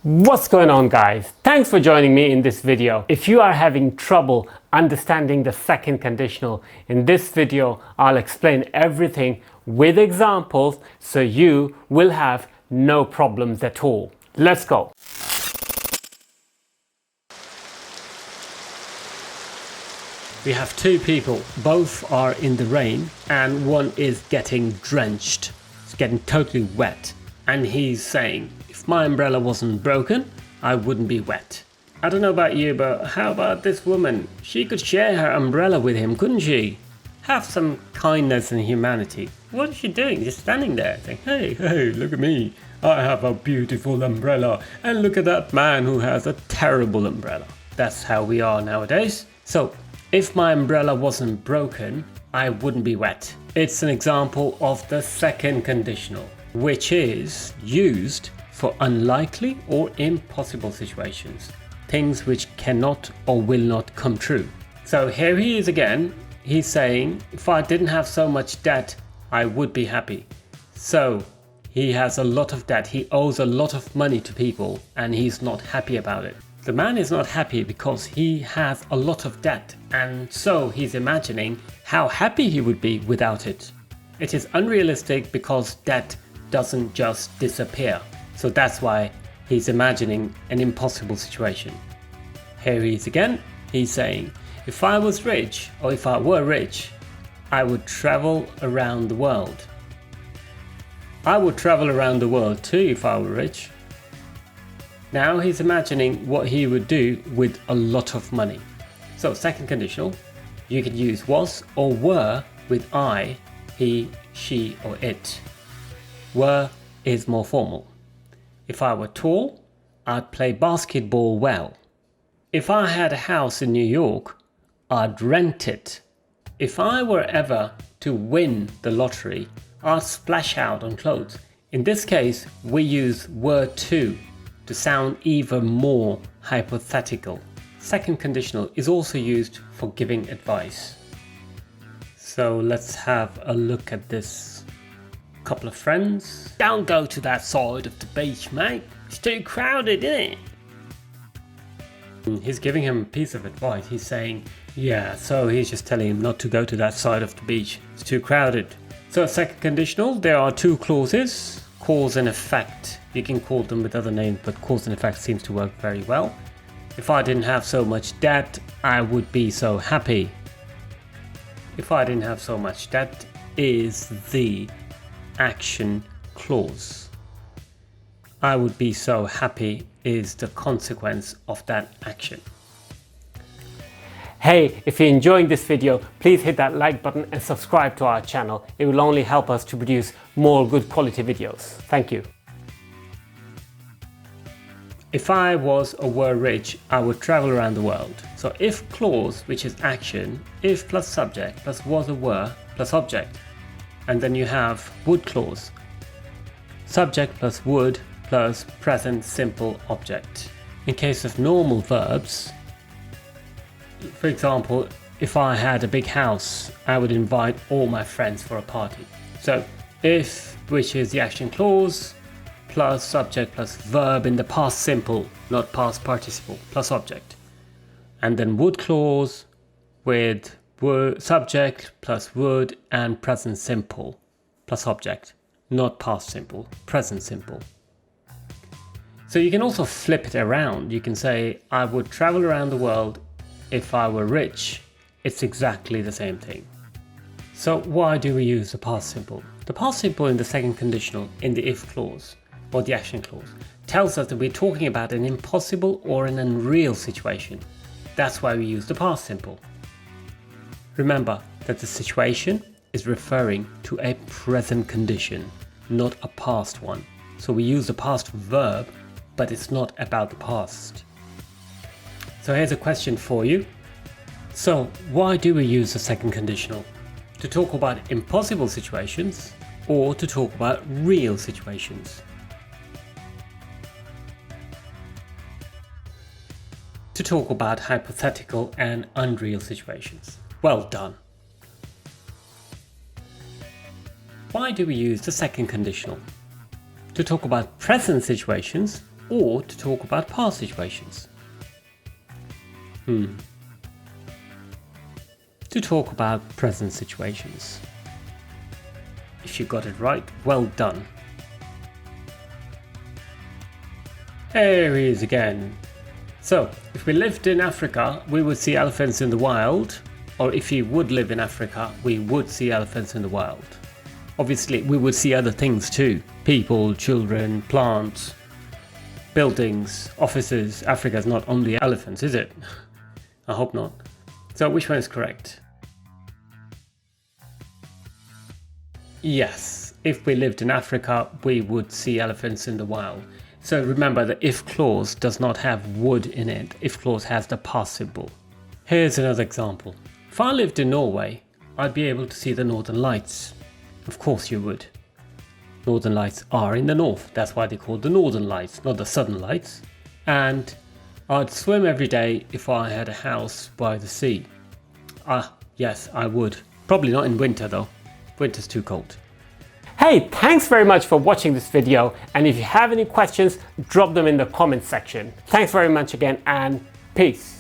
What's going on, guys? Thanks for joining me in this video. If you are having trouble understanding the second conditional, in this video I'll explain everything with examples so you will have no problems at all. Let's go. We have two people, both are in the rain and one is getting drenched. It's getting totally wet and he's saying, if my umbrella wasn't broken, I wouldn't be wet. I don't know about you, but how about this woman? She could share her umbrella with him, couldn't she? Have some kindness and humanity. What is she doing? Just standing there saying, hey, look at me. I have a beautiful umbrella. And look at that man who has a terrible umbrella. That's how we are nowadays. So, if my umbrella wasn't broken, I wouldn't be wet. It's an example of the second conditional, which is used for unlikely or impossible situations, things which cannot or will not come true. So here he is again. He's saying, if I didn't have so much debt, I would be happy. So he has a lot of debt. He owes a lot of money to people and he's not happy about it. The man is not happy because he has a lot of debt, and so he's imagining how happy he would be without it. It is unrealistic because debt doesn't just disappear. So that's why he's imagining an impossible situation. Here he is again. He's saying, if I was rich, or if I were rich, I would travel around the world. I would travel around the world too if I were rich. Now he's imagining what he would do with a lot of money. So second conditional, you could use was or were with I, he, she or it. Were is more formal. If I were tall, I'd play basketball well. If I had a house in New York, I'd rent it. If I were ever to win the lottery, I'd splash out on clothes. In this case, we use were to sound even more hypothetical. Second conditional is also used for giving advice. So let's have a look at this. Couple of friends. Don't go to that side of the beach, mate. It's too crowded, isn't it? He's giving him a piece of advice. He's saying, yeah, so he's just telling him not to go to that side of the beach. It's too crowded. So second conditional, there are two clauses, cause and effect. You can call them with other names, but cause and effect seems to work very well. If I didn't have so much debt, I would be so happy. If I didn't have so much debt is the action clause. I would be so happy is the consequence of that action. Hey, if you're enjoying this video, please hit that like button and subscribe to our channel. It will only help us to produce more good quality videos. Thank you. If I was or were rich, I would travel around the world. So if clause, which is action, if plus subject plus was or were plus object. And then you have would clause. Subject plus would plus present simple object. In case of normal verbs, for example, if I had a big house, I would invite all my friends for a party. So if, which is the action clause, plus subject plus verb in the past simple, not past participle, plus object. And then would clause with subject plus would and present simple plus object, not past simple, present simple. So you can also flip it around. You can say, I would travel around the world if I were rich. It's exactly the same thing. So why do we use the past simple? The past simple in the second conditional in the if clause or the action clause tells us that we're talking about an impossible or an unreal situation. That's why we use the past simple. Remember that the situation is referring to a present condition, not a past one. So we use the past verb, but it's not about the past. So here's a question for you. So why do we use the second conditional? To talk about impossible situations or to talk about real situations? To talk about hypothetical and unreal situations. Well done. Why do we use the second conditional? To talk about present situations or to talk about past situations? To talk about present situations. If you got it right, well done. Here he is again. So, if we lived in Africa, we would see elephants in the wild. Or if you would live in Africa, we would see elephants in the wild. Obviously, we would see other things too. People, children, plants, buildings, offices. Africa is not only elephants, is it? I hope not. So which one is correct? Yes, if we lived in Africa, we would see elephants in the wild. So remember, the if clause does not have would in it. If clause has the participle. Here's another example. If I lived in Norway, I'd be able to see the northern lights. Of course you would. Northern lights are in the north. That's why they're called the northern lights, not the southern lights. And I'd swim every day if I had a house by the sea. Yes, I would. Probably not in winter though. Winter's too cold. Hey, thanks very much for watching this video, and if you have any questions, drop them in the comments section. Thanks very much again, and peace.